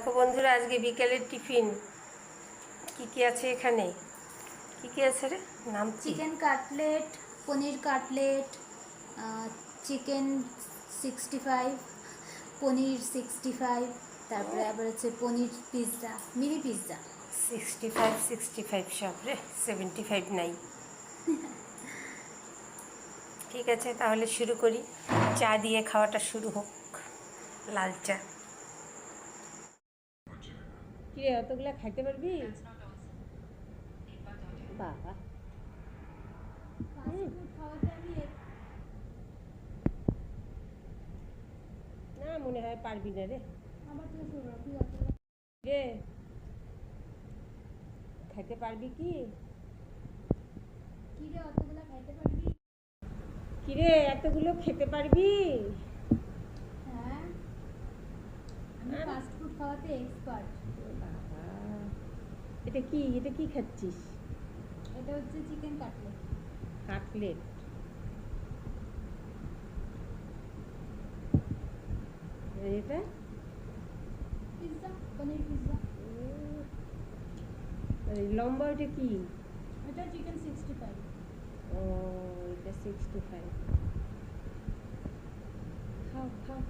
দেখো বন্ধুরা, আজকে বিকেলের টিফিন কি আছে এখানে? কি আছে রে? নাম কি? চিকেন কাটলেট, পনির কাটলেট, চিকেন 65, পনির 65, তারপরে আবার হচ্ছে পনির পিৎজা, মিনি পিৎজা। 65 সব রে, 75 নাই। ঠিক আছে, তাহলে শুরু করি। চা দিয়ে খাওয়াটা শুরু হোক, লাল চা। কি রে, অতগুলা খাইতে পারবি? বাবা, না মনে হয় পারবি না রে। রে, খাইতে পারবি কি? কিরে, এতগুলো খেতে পারবি? হ্যাঁ, আমি ফাস্ট ফুড খাওয়াতে এক্সপার্ট। বাবা, এটা কি খাচ্ছিস? এটা হচ্ছে চিকেন কাটলেট। কাটলেট? এটা পিৎজা, পনির পিৎজা। লম্বা, ওইটা কি? এটা চিকেন 65। ও, এটা 65। খাও খাও।